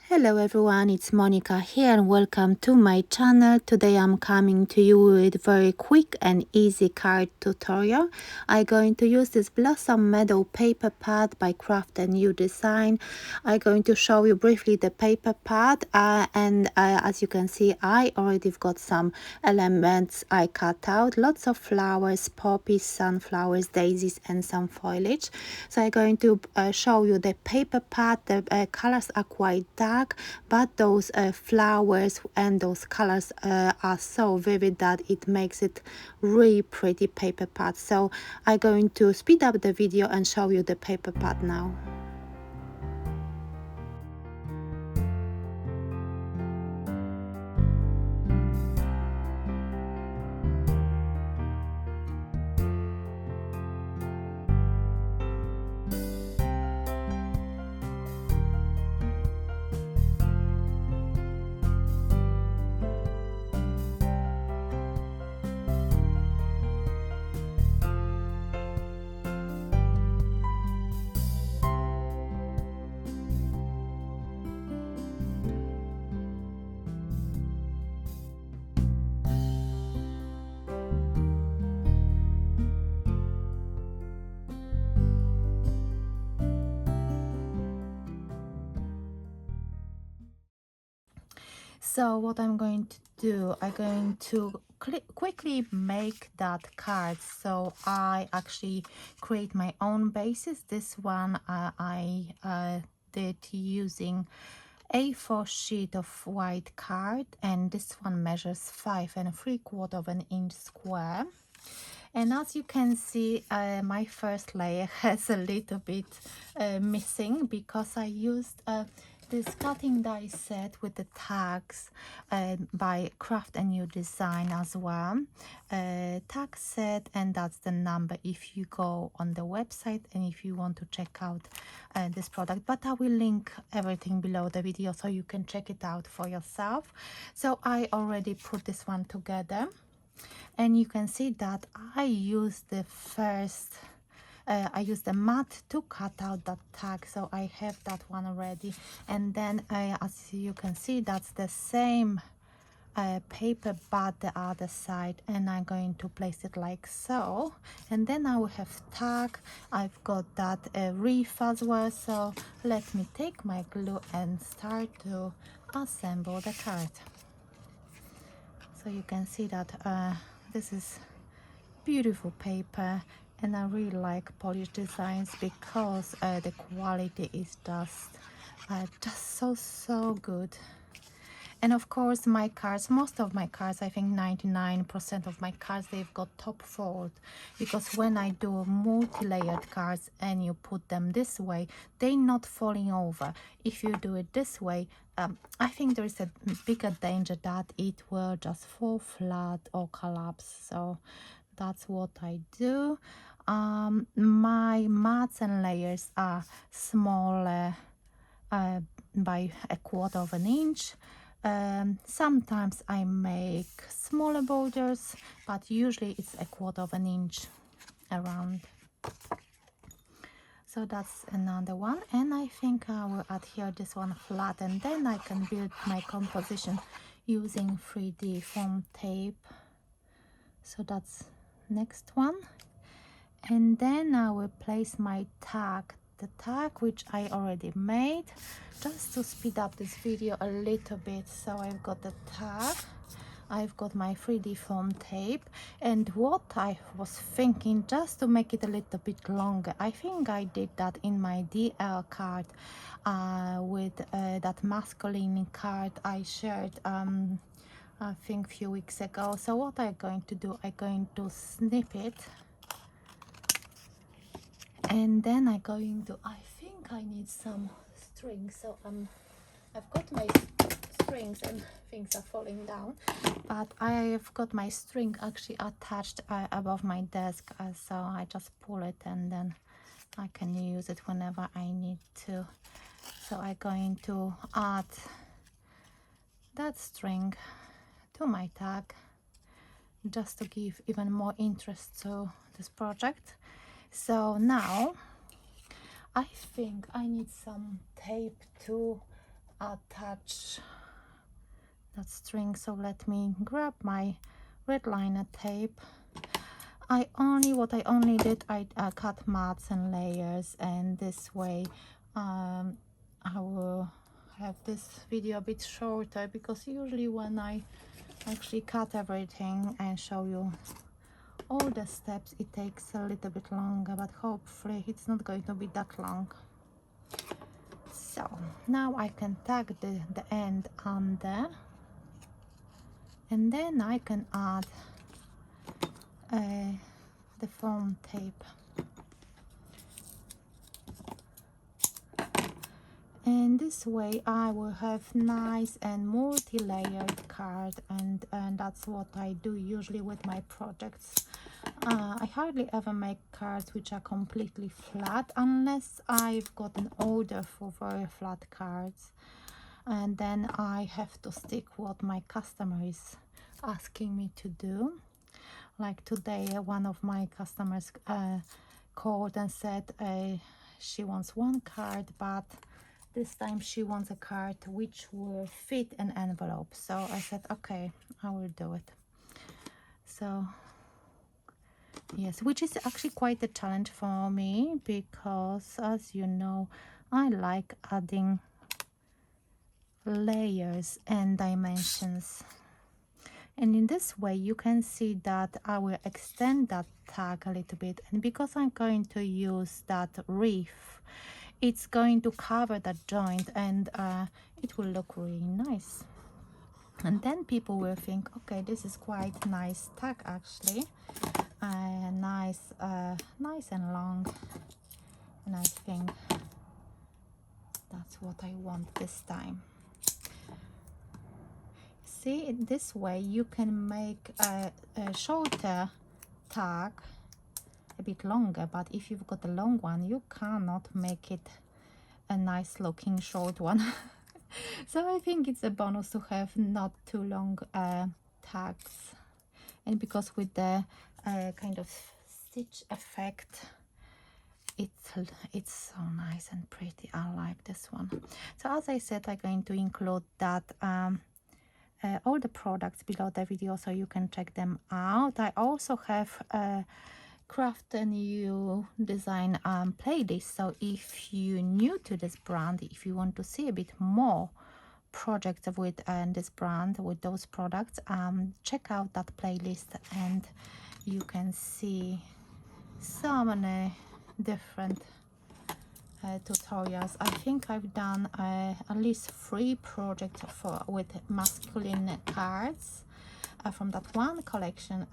Hello everyone, it's Monika here and welcome to my channel. Today I'm coming to you with very quick and easy card tutorial. I'm going to use this Blossom Meadow paper pad by Craft&You design. I'm going to show you briefly the paper pad and as you can see I already got some elements I cut out. Lots of flowers, poppies, sunflowers, daisies and some foliage. So I'm going to show you the paper pad. The colors are quite dark, but those flowers and those colors are so vivid that it makes it really pretty paper pad. So I'm going to speed up the video and show you the paper pad now. So what I'm going to do, I'm going to quickly make that card. So I actually create my own bases. This one I did using A4 sheet of white card, and this one measures 5 3/4 inch square. And as you can see, my first layer has a little bit missing because I used this cutting die set with the tags by Craft&You design as well. Tag set, and that's the number if you go on the website and if you want to check out this product. But I will link everything below the video so you can check it out for yourself. So I already put this one together. And you can see that I use the I use the mat to cut out that tag, so I have that one already. And then as you can see, that's the same paper but the other side, and I'm going to place it like so. And then I will have tag. I've got that reef as well, so let me take my glue and start to assemble the card. So you can see that this is beautiful paper, and I really like Polish designs because the quality is just so good. And of course my cards, most of my cards, I think 99% of my cards, they've got top fold, because when I do multi-layered cards and you put them this way, they're not falling over. If you do it this way, I think there is a bigger danger that it will just fall flat or collapse. So that's what I do. My mats and layers are smaller by 1/4 inch. Sometimes I make smaller borders, but usually it's 1/4 inch around. So that's another one, and I think I will adhere this one flat, and then I can build my composition using 3D foam tape. So that's next one. And then I will place my tag, the tag which I already made, just to speed up this video a little bit. So I've got the tag, I've got my 3D foam tape, and what I was thinking, just to make it a little bit longer, I think I did that in my DL card with that masculine card I shared I think a few weeks ago. So what I'm going to do, I'm going to snip it, and then I'm going to, I think I need some string. So I've got my strings and things are falling down, but I've got my string actually attached above my desk, so I just pull it and then I can use it whenever I need to. So I'm going to add that string to my tag just to give even more interest to this project. So now I think I need some tape to attach that string. So let me grab my red liner tape. What I only did, I cut mats and layers, and this way I will have this video a bit shorter, because usually when I actually cut everything and show you all the steps, it takes a little bit longer, but hopefully it's not going to be that long. So now I can tag the end under, and then I can add the foam tape. And this way I will have nice and multi-layered card, and that's what I do usually with my projects. I hardly ever make cards which are completely flat, unless I've got an order for very flat cards, and then I have to stick what my customer is asking me to do. Like today, one of my customers called and said she wants one card, but this time she wants a card which will fit an envelope. So I said, okay, I will do it. So yes, which is actually quite a challenge for me, because as you know, I like adding layers and dimensions. And in this way you can see that I will extend that tag a little bit, and because I'm going to use that reef, it's going to cover that joint, and it will look really nice. And then people will think, okay, this is quite nice tag actually, nice and long, and I think that's what I want this time. See, this way you can make a shorter tag a bit longer, but if you've got a long one, you cannot make it a nice looking short one. So I think it's a bonus to have not too long tags, and because with the kind of stitch effect, it's so nice and pretty. I like this one. So as I said, I'm going to include that all the products below the video, so you can check them out. I also have a Craft&You design playlist, so if you're new to this brand, if you want to see a bit more projects with this brand, with those products, check out that playlist, and you can see so many different tutorials. I think I've done at least 3 projects with masculine cards from that one collection,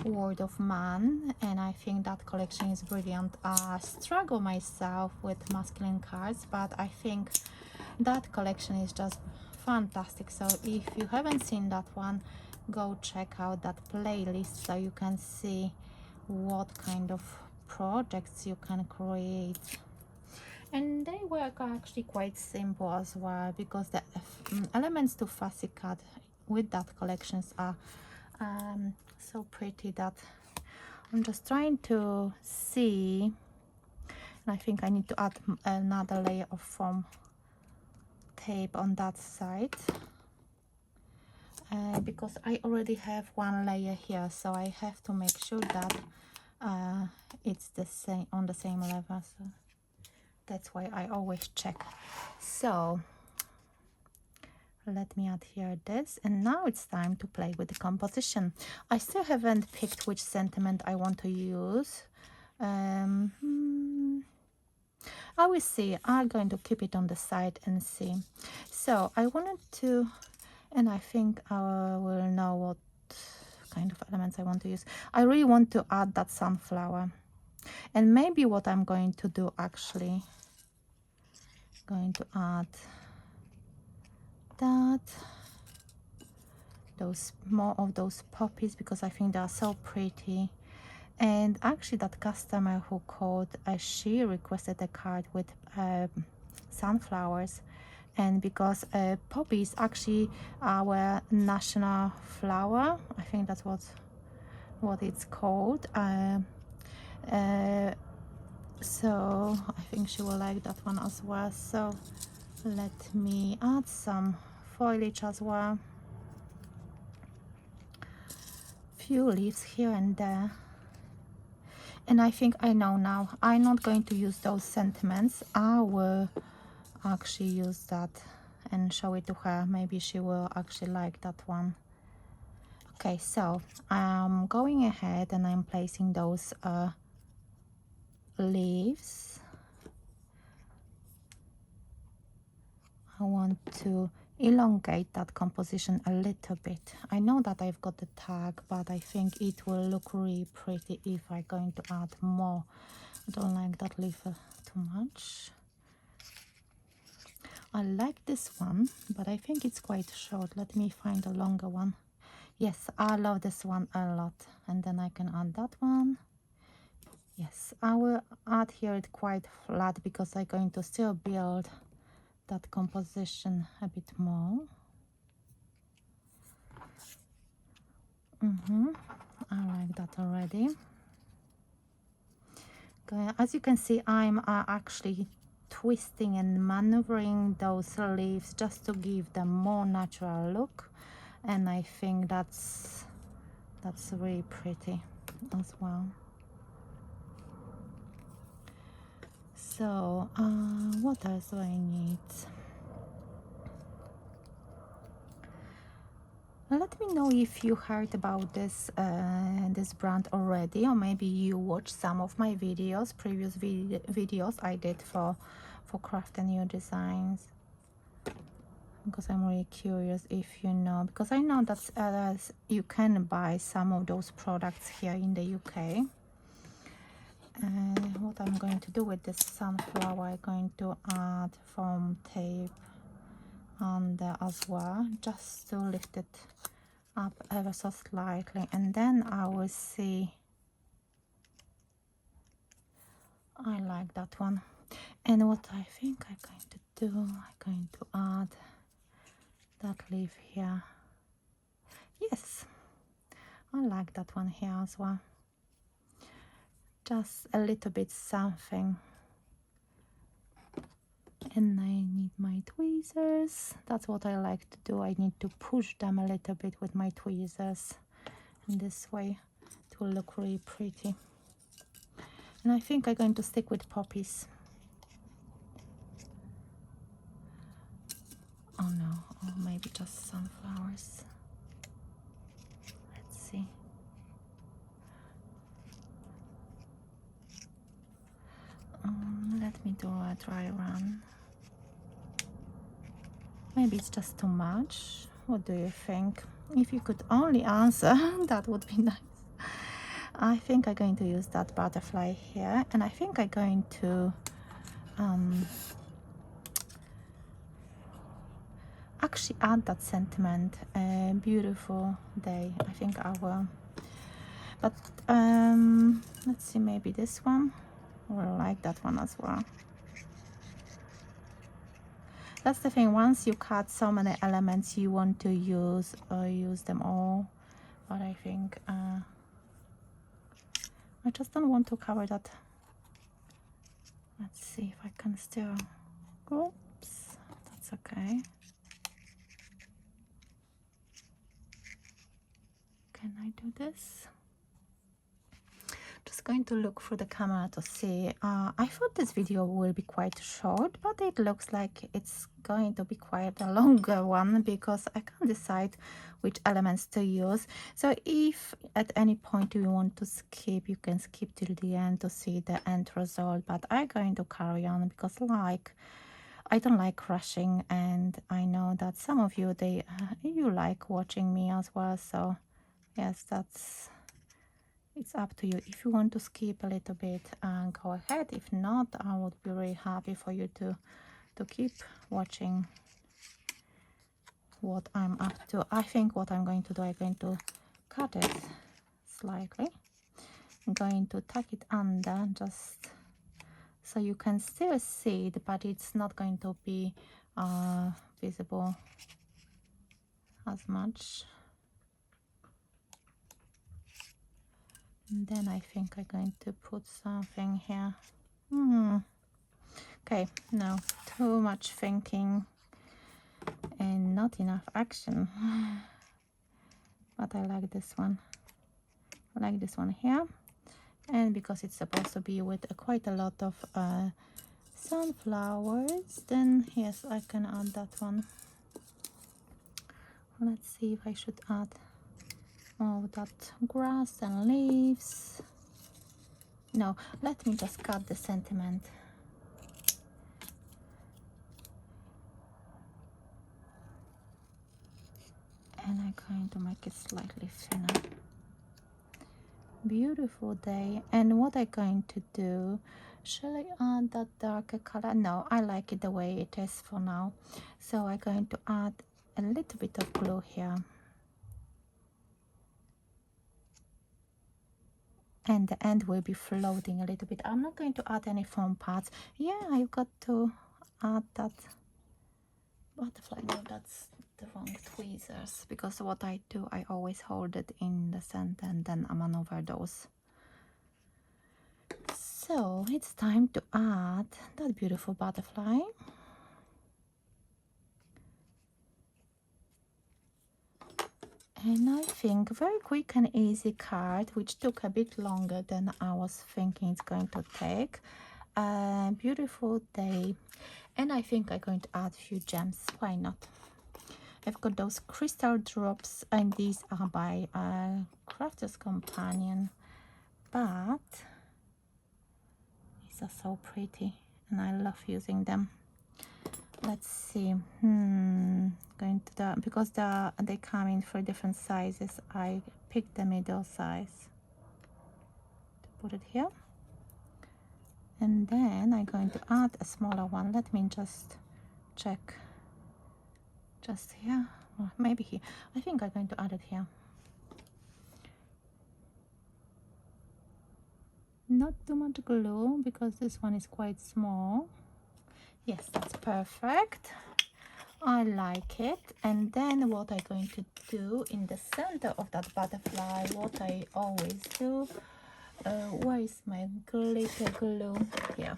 Word of Man, and I think that collection is brilliant. I struggle myself with masculine cards, but I think that collection is just fantastic. So if you haven't seen that one, go check out that playlist so you can see what kind of projects you can create. And they work actually quite simple as well, because the elements to fussy cut with that collections are so pretty that I'm just trying to see. And I think I need to add another layer of foam tape on that side, because I already have one layer here, so I have to make sure that it's the same, on the same level. So that's why I always check. So let me add here this, and now it's time to play with the composition. I still haven't picked which sentiment I want to use. I will see. I'm going to keep it on the side and see. So I wanted to, and I think I will know what kind of elements I want to use. I really want to add that sunflower, and maybe what I'm going to do actually, going to add that, those more of those poppies, because I think they are so pretty. And actually that customer who called, she requested a card with sunflowers, and because poppy is actually our national flower, I think that's what it's called. So I think she will like that one as well. So Let me add some foliage as well. Few leaves here and there. And I think I know now. I'm not going to use those sentiments. I will actually use that and show it to her. Maybe she will actually like that one. Okay, so I'm going ahead and I'm placing those leaves. I want to elongate that composition a little bit. I know that I've got the tag, but I think it will look really pretty if I'm going to add more. I don't like that leaf too much. I like this one, but I think it's quite short. Let me find a longer one. Yes, I love this one a lot. And then I can add that one. Yes, I will add here it quite flat because I'm going to still build that composition a bit more. I like that already. Okay, as you can see, I'm actually twisting and maneuvering those leaves just to give them more natural look, and I think that's really pretty as well. So what else do I need? Let me know if you heard about this this brand already, or maybe you watched some of my videos, previous videos I did for Craft&You designs, because I'm really curious if you know, because I know that you can buy some of those products here in the UK. And what I'm going to do with this sunflower, I'm going to add foam tape on there as well, just to lift it up ever so slightly, and then I will see. I like that one. And what I think I'm going to do, I'm going to add that leaf here. Yes, I like that one here as well. Just a little bit something. And I need my tweezers. That's what I like to do. I need to push them a little bit with my tweezers. And this way it will look really pretty. And I think I'm going to stick with poppies. Oh no, or maybe just sunflowers. Let's see. Let me do a dry run. Maybe it's just too much. What do you think? If you could only answer, that would be nice. I think I'm going to use that butterfly here, and I think I'm going to actually add that sentiment. Beautiful day. I think I will. But let's see, maybe this one. I will like that one as well. That's the thing, once you cut so many elements, you want to use them all. But I think I just don't want to cover that. Let's see if I can still. Oops, that's okay. Can I do this? Just going to look through the camera to see. I thought this video will be quite short, but it looks like it's going to be quite a longer one because I can't decide which elements to use. So if at any point you want to skip, you can skip till the end to see the end result, but I'm going to carry on because I don't like rushing, and I know that some of you you like watching me as well. So yes, it's up to you. If you want to skip a little bit, go ahead. If not, I would be really happy for you to keep watching what I'm up to. I think what I'm going to do, I'm going to cut it slightly. I'm going to tuck it under just so you can still see it, but it's not going to be visible as much. And then I think I'm going to put something here. Okay, no, too much thinking and not enough action. But I like this one. I like this one here. And because it's supposed to be with quite a lot of sunflowers, then yes, I can add that one. Let's see if I should add all that grass and leaves. No, let me just cut the sentiment. And I'm going to make it slightly thinner. Beautiful day. And what I'm going to do, shall I add that darker color? No, I like it the way it is for now. So I'm going to add a little bit of glue here. And the end will be floating a little bit. I'm not going to add any foam parts. Yeah, I've got to add that butterfly. No, that's the wrong tweezers, because what I do, I always hold it in the center and then I maneuver those. So it's time to add that beautiful butterfly. And I think very quick and easy card, which took a bit longer than I was thinking it's going to take. A beautiful day. And I think I'm going to add a few gems. Why not? I've got those crystal drops, and these are by Crafter's Companion. But these are so pretty, and I love using them. Let's see. Going to the, because they come in 3 different sizes, I picked the middle size to put it here. And then I'm going to add a smaller one. Let me just check. Just here, or maybe here. I think I'm going to add it here. Not too much glue, because this one is quite small. Yes, that's perfect. I like it. And then what I'm going to do in the center of that butterfly, what I always do, where is my glitter glue? Here.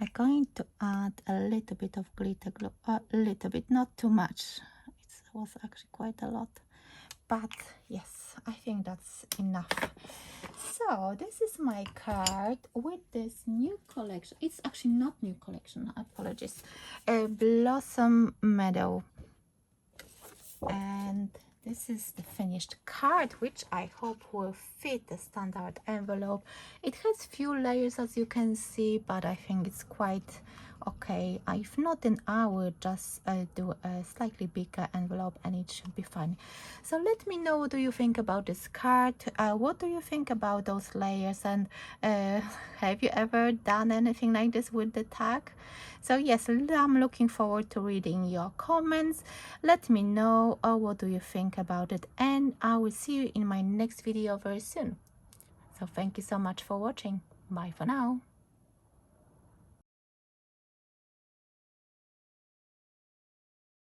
I'm going to add a little bit of glitter glue, a little bit, not too much. It was actually quite a lot, but yes, I think that's enough. So this is my card with this new collection. It's actually not new collection, apologies. Blossom Meadow. And this is the finished card, which I hope will fit the standard envelope. It has few layers, as you can see, but I think it's quite okay. If not, then I will just do a slightly bigger envelope and it should be fine. So let me know what do you think about this card. What do you think about those layers, and have you ever done anything like this with the tag? So yes, I'm looking forward to reading your comments. Let me know what do you think about it, and I will see you in my next video very soon. So thank you so much for watching. Bye for now.